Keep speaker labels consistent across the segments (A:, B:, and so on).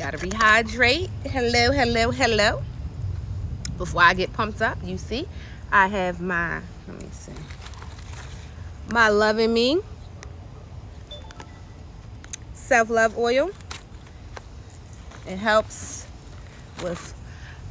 A: Gotta rehydrate. Hello, hello, hello. Before I get pumped up, you see, I have my, let me see, my Loving Me self-love oil. It helps with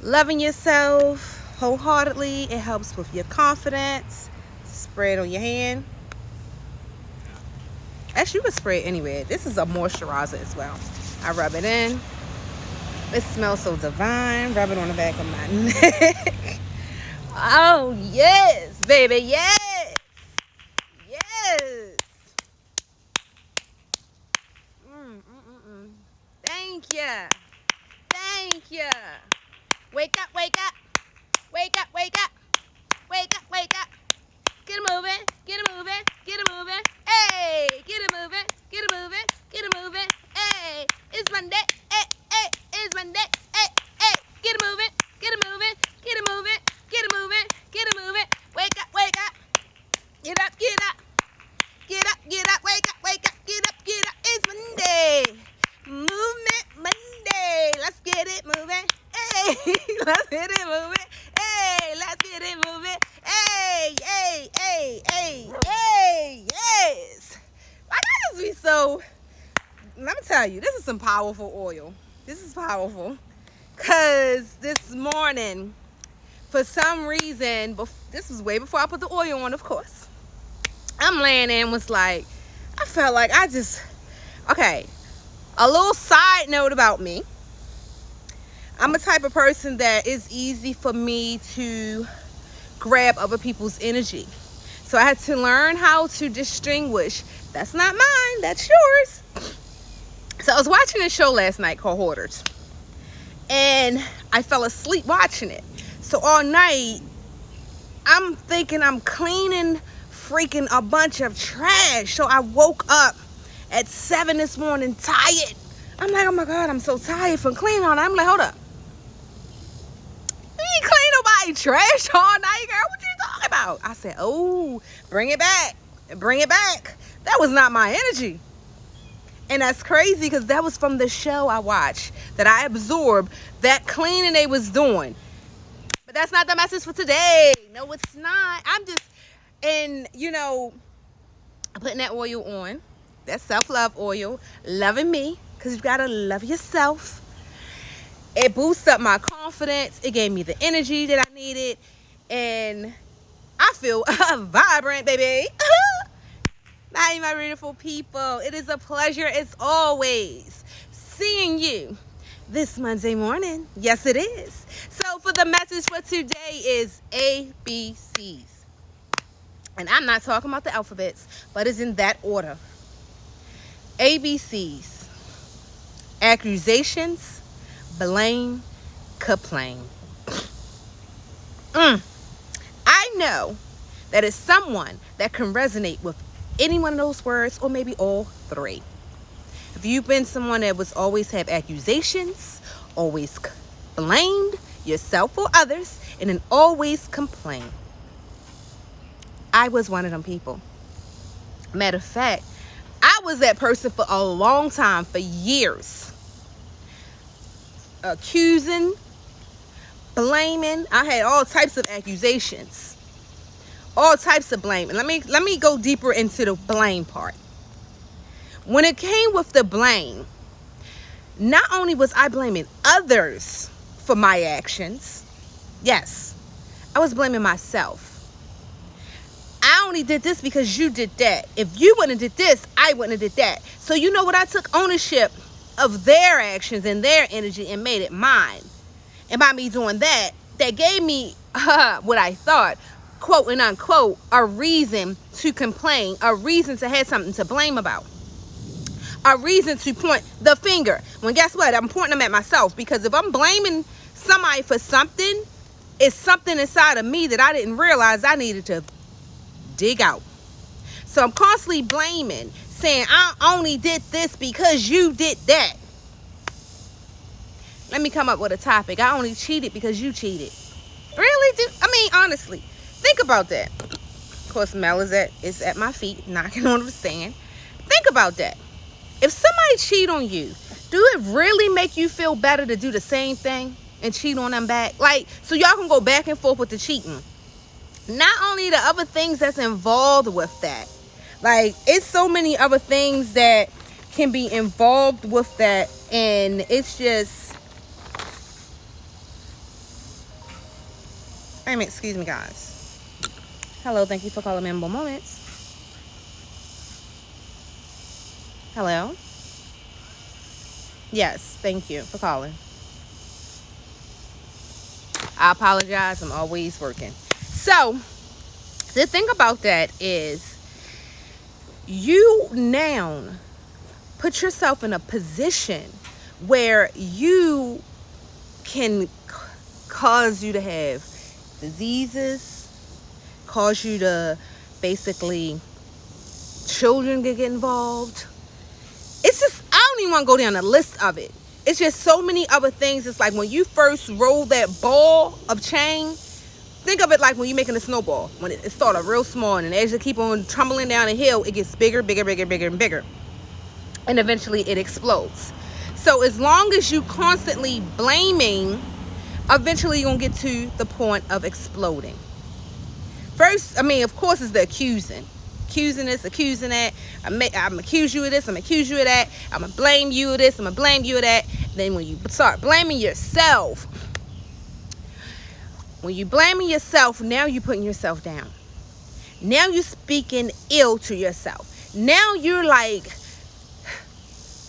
A: loving yourself wholeheartedly. It helps with your confidence. Spray it on your hand. Actually, you can spray it anywhere. This is a moisturizer as well. I rub it in. It smells so divine. Rub it on the back of my neck. Oh, yes, baby, yes. Yes. Thank you. Thank you. Wake up, wake up. Wake up, wake up. Wake up, wake up. Get it moving, get it moving, get it moving. Hey, get it moving, get it moving, get it moving. Hey, it's Monday. Hey, hey, it's Monday. Hey, hey, get it moving, get it moving, get it moving, get it moving, get it moving. Wake up, wake up. Get up, get up. Get up, get up, wake up, wake up, get up, get up. It's Monday. Movement Monday. Let's get it moving. Hey, let's get it moving. Hey, let's get it moving. Hey, hey, hey, hey, hey, yes. Like, I just be so, let me tell you, this is some powerful oil. This is powerful. Because this morning, for some reason, this was way before I put the oil on, of course. I'm laying in, was like, I felt like okay, a little side note about me. I'm a type of person that is easy for me to grab other people's energy. So I had to learn how to distinguish, that's not mine, that's yours. So I was watching a show last night called Hoarders. And I fell asleep watching it. So all night, I'm thinking I'm cleaning freaking a bunch of trash. So I woke up at 7 this morning tired. I'm like, oh my God, I'm so tired from cleaning all night. I'm like, hold up. You ain't clean nobody trash all night, girl. What you talking about? I said, oh, bring it back. Bring it back. That was not my energy. And that's crazy because that was from the show I watched that I absorbed that cleaning they was doing. But that's not the message for today. No, it's not. And putting that oil on, that self-love oil, loving me, because you got to love yourself. It boosts up my confidence. It gave me the energy that I needed. And I feel vibrant, baby. Hi, my beautiful people. It is a pleasure, as always, seeing you this Monday morning. Yes, it is. So for the message for today is ABCs. And I'm not talking about the alphabets, but it's in that order. ABCs. Accusations, blame, complain. I know that it's someone that can resonate with any one of those words, or maybe all three. If you've been someone that was always have accusations, always blamed yourself or others, and then always complain. I was one of them people. Matter of fact, I was that person for a long time, for years. Accusing, blaming. I had all types of accusations. All types of blame. And let me go deeper into the blame part. When it came with the blame, not only was I blaming others for my actions, yes, I was blaming myself. I only did this because you did that. If you wouldn't have did this, I wouldn't have did that. So you know what? I took ownership of their actions and their energy and made it mine. And by me doing that, that gave me what I thought, quote and unquote, a reason to complain, a reason to have something to blame about, a reason to point the finger. When guess what? I'm pointing them at myself, because if I'm blaming somebody for something, it's something inside of me that I didn't realize I needed to dig out. So I'm constantly blaming, saying I only did this because you did that. Let me come up with a topic. I only cheated because you cheated. Really? Honestly, think about that. Of course, Mel is at my feet, knocking on the sand. Think about that. If somebody cheat on you, Do it really make you feel better to do the same thing and cheat on them back? Like, so y'all can go back and forth with the cheating. Not only the other things that's involved with that. Like, it's so many other things that can be involved with that. And it's just... excuse me, guys. Hello, thank you for calling Memorable Moments. Hello? Yes, thank you for calling. I apologize. I'm always working. So, the thing about that is, you now put yourself in a position where you can cause you to have diseases, cause you to basically, children get involved. It's just, I don't even want to go down the list of it. It's just so many other things. It's like when you first roll that ball of chain, think of it like when you're making a snowball. When it started real small, and as you keep on tumbling down a hill, it gets bigger, bigger, bigger, bigger, and bigger. And eventually it explodes. So as long as you constantly blaming, eventually you're going to get to the point of exploding. First, of course, it's the accusing. Accusing this, accusing that. I'm accuse you of this, I'm accuse you of that. I'm going to blame you of this, I'm going to blame you of that. Then when you start blaming yourself, now you're putting yourself down. Now you're speaking ill to yourself. Now you're like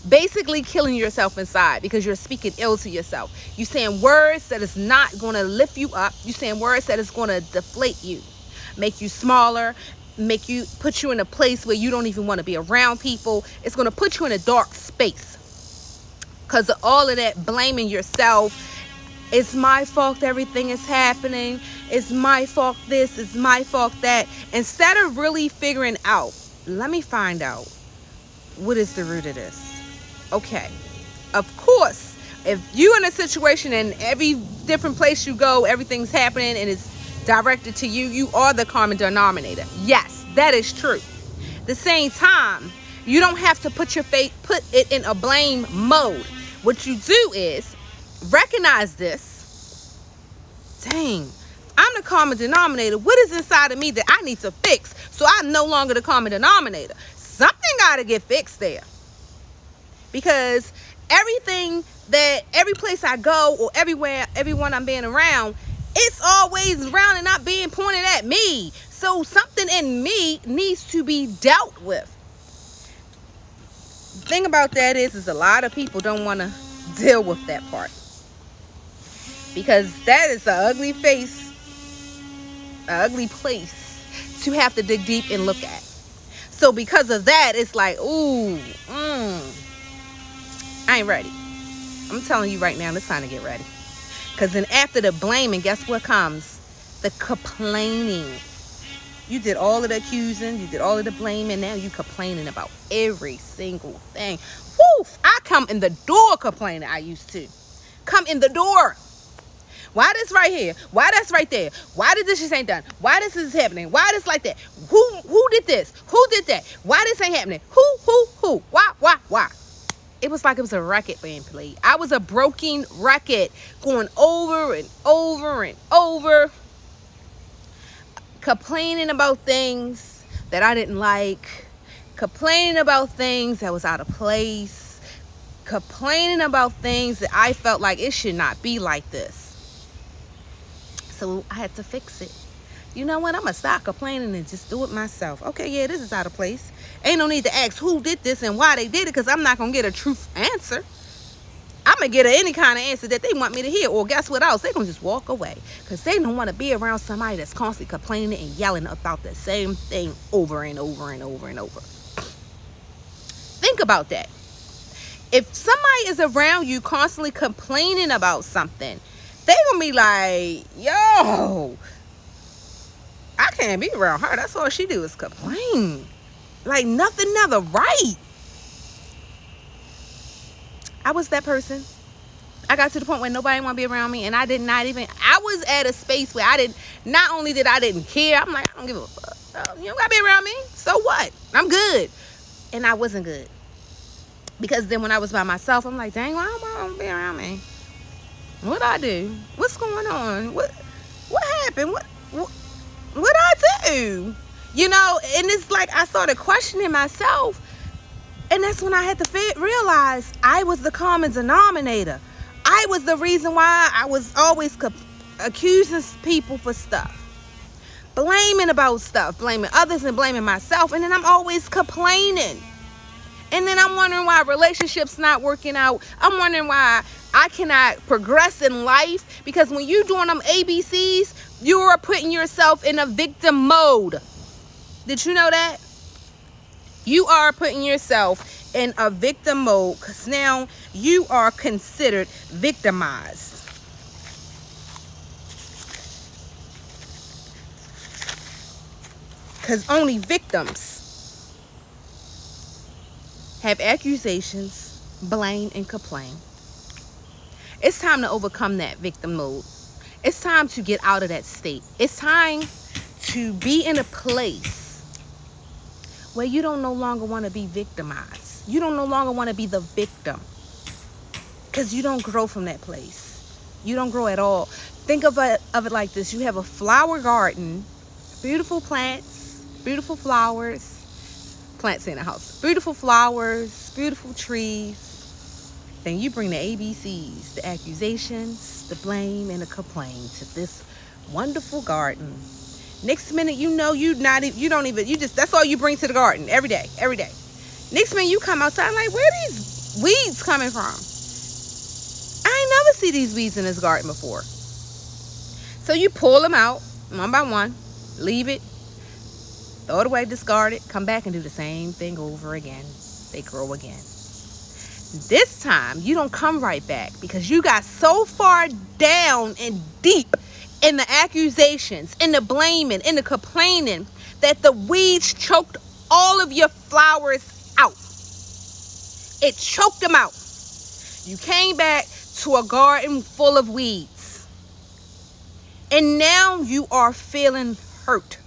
A: basically killing yourself inside because you're speaking ill to yourself. You're saying words that is not going to lift you up. You're saying words that is going to deflate you, make you smaller, put you in a place where you don't even want to be around people. It's going to put you in a dark space because of all of that blaming yourself. It's my fault everything is happening. It's my fault this, it's my fault that. Instead of really figuring out, let me find out what is the root of this. Okay, of course, if you're in a situation and every different place you go, everything's happening and it's directed to you, you are the common denominator. Yes, that is true. At the same time, you don't have to put it in a blame mode. What you do is recognize this. Dang, I'm the common denominator. What is inside of me that I need to fix so I'm no longer the common denominator? Something got to get fixed there. Because every place I go or everyone I'm being around, it's always around and not being pointed at me. So something in me needs to be dealt with. The thing about that is a lot of people don't want to deal with that part. Because that is an ugly face, an ugly place to have to dig deep and look at. So because of that, it's like, ooh, I ain't ready. I'm telling you right now, it's time to get ready. Because then after the blaming, guess what comes? The complaining. You did all of the accusing, you did all of the blaming, now you complaining about every single thing. Woo! I come in the door complaining. I used to. Come in the door. Why this right here? Why that's right there? Why did this just ain't done? Why this is happening? Why this like that? Who did this? Who did that? Why this ain't happening? Who? Why? It was like it was a record being played. I was a broken record going over and over and over, complaining about things that I didn't like, complaining about things that was out of place, complaining about things that I felt like it should not be like this. So I had to fix it. You know what? I'm going to stop complaining and just do it myself. Okay, yeah, this is out of place. Ain't no need to ask who did this and why they did it, because I'm not going to get a truth answer. I'm going to get any kind of answer that they want me to hear. Or guess what else? They're going to just walk away because they don't want to be around somebody that's constantly complaining and yelling about the same thing over and over and over and over. Think about that. If somebody is around you constantly complaining about something, they're going to be like, yo, I can't be around her. That's all she do is complain. Like nothing never right. I was that person. I got to the point where nobody want to be around me, and I was at a space where not only did I didn't care, I'm like, I don't give a fuck. You don't got to be around me. So what? I'm good. And I wasn't good. Because then when I was by myself, I'm like, dang, why am I don't be around me? What I do? What's going on? What happened? What I do? You know, and it's like I started questioning myself. And that's when I had to realize I was the common denominator. I was the reason why I was always accusing people for stuff. Blaming about stuff. Blaming others and blaming myself. And then I'm always complaining. And then I'm wondering why relationships not working out. I'm wondering why I cannot progress in life. Because when you're doing them ABCs, you are putting yourself in a victim mode. Did you know that? You are putting yourself in a victim mode because now you are considered victimized. Because only victims have accusations, blame, and complain. It's time to overcome that victim mode. It's time to get out of that state. It's time to be in a place where you don't no longer want to be victimized. You don't no longer want to be the victim. Because you don't grow from that place. You don't grow at all. Think of it like this. You have a flower garden, beautiful plants, beautiful flowers, plants in the house, beautiful flowers, beautiful trees. Then you bring the ABCs, the accusations, the blame, and the complaint to this wonderful garden. Next minute, that's all you bring to the garden every day. Next minute, you come outside, like, where are these weeds coming from? I ain't never see these weeds in this garden before. So you pull them out one by one, leave it, throw it away, discard it, come back and do the same thing over again. They grow again. This time, you don't come right back because you got so far down and deep in the accusations, in the blaming, in the complaining, that the weeds choked all of your flowers out. It choked them out. You came back to a garden full of weeds. And now you are feeling hurt.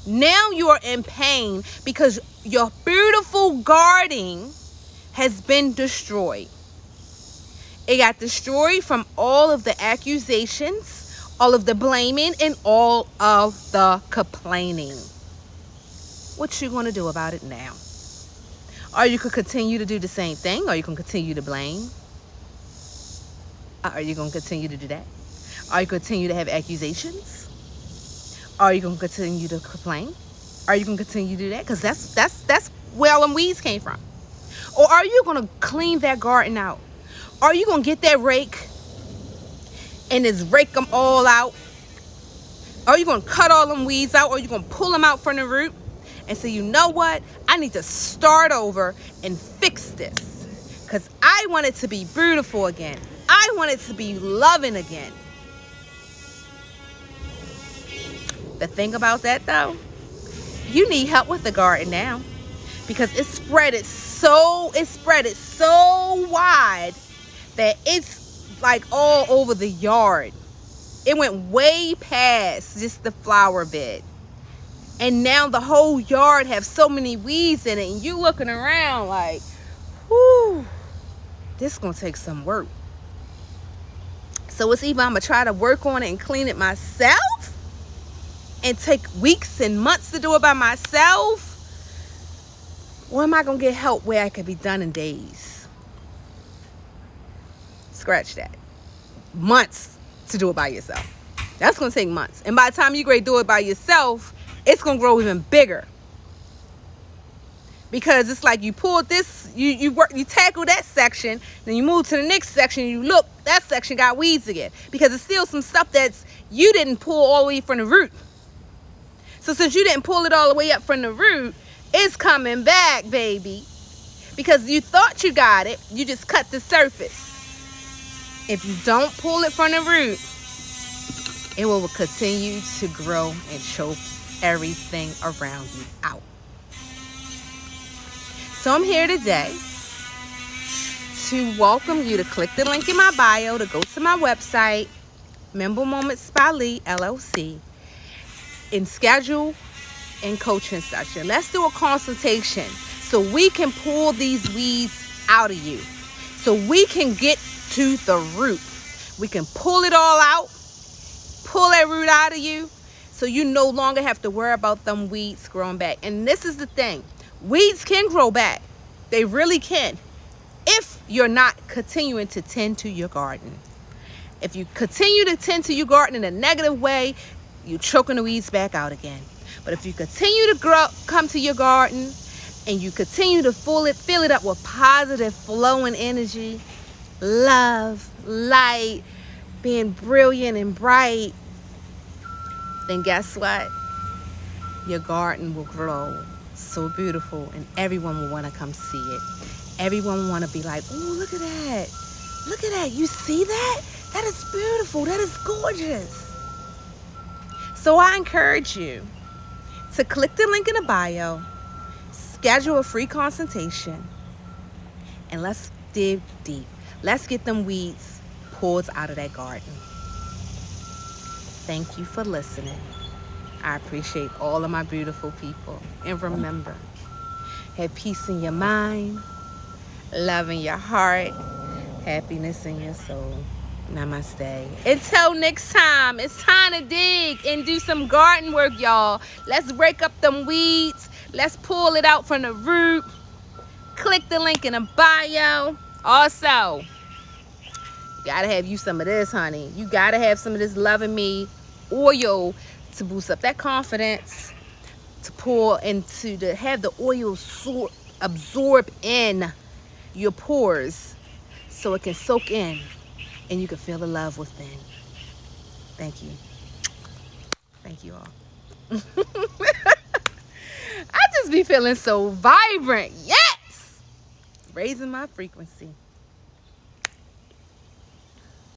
A: Now you are in pain because your beautiful garden has been destroyed. It got destroyed from all of the accusations, all of the blaming, and all of the complaining. What you going to do about it now? Or you could continue to do the same thing, or you can continue to blame. Are you going to continue to do that? Are you going to continue to have accusations? Are you going to continue to complain? Are you going to continue to do that? Because that's where all them weeds came from. Or are you going to clean that garden out? Are you going to get that rake and just rake them all out? Are you going to cut all them weeds out? Or are you going to pull them out from the root and say, you know what? I need to start over and fix this. Because I want it to be beautiful again. I want it to be loving again. The thing about that, though, you need help with the garden now. Because it's spread it so wide that it's like all over the yard. It went way past just the flower bed. And now the whole yard have so many weeds in it. And you looking around like, whoo, this is going to take some work. So it's either I'm going to try to work on it and clean it myself and take weeks and months to do it by myself. Or am I going to get help where it could be done in days? Scratch that. Months to do it by yourself. That's going to take months. And by the time you ready to do it by yourself, it's going to grow even bigger. Because it's like you pull this, you tackle that section, then you move to the next section, you look, that section got weeds again. Because it's still some stuff that's you didn't pull all the way from the root. So since you didn't pull it all the way up from the root, it's coming back, baby. Because you thought you got it, you just cut the surface. If you don't pull it from the root, it will continue to grow and choke everything around you out. So I'm here today to welcome you to click the link in my bio to go to my website, memorablemomentsbylee, LLC, and schedule and coaching session. Let's do a consultation so we can pull these weeds out of you so we can get to the root. We can pull it all out, pull that root out of you, so you no longer have to worry about them weeds growing back. And this is the thing. Weeds can grow back. They really can. If you're not continuing to tend to your garden. If you continue to tend to your garden in a negative way, you're choking the weeds back out again. But if you continue to come to your garden and you continue to fill it up with positive flowing energy, love, light, being brilliant and bright, then guess what? Your garden will grow so beautiful and everyone will want to come see it. Everyone will want to be like, oh, look at that. Look at that. You see that? That is beautiful. That is gorgeous. So I encourage you to click the link in the bio, schedule a free consultation, and let's dig deep. Let's get them weeds pulled out of that garden. Thank you for listening. I appreciate all of my beautiful people. And remember, have peace in your mind, love in your heart, happiness in your soul. Namaste. Until next time, it's time to dig and do some garden work, y'all. Let's break up them weeds. Let's pull it out from the root. Click the link in the bio. Also, you gotta have you some of this, honey. You gotta have some of this Loving Me oil to boost up that confidence, to pour into have the oil absorb in your pores so it can soak in and you can feel the love within. Thank you. Thank you all. I just be feeling so vibrant. Yes! Raising my frequency.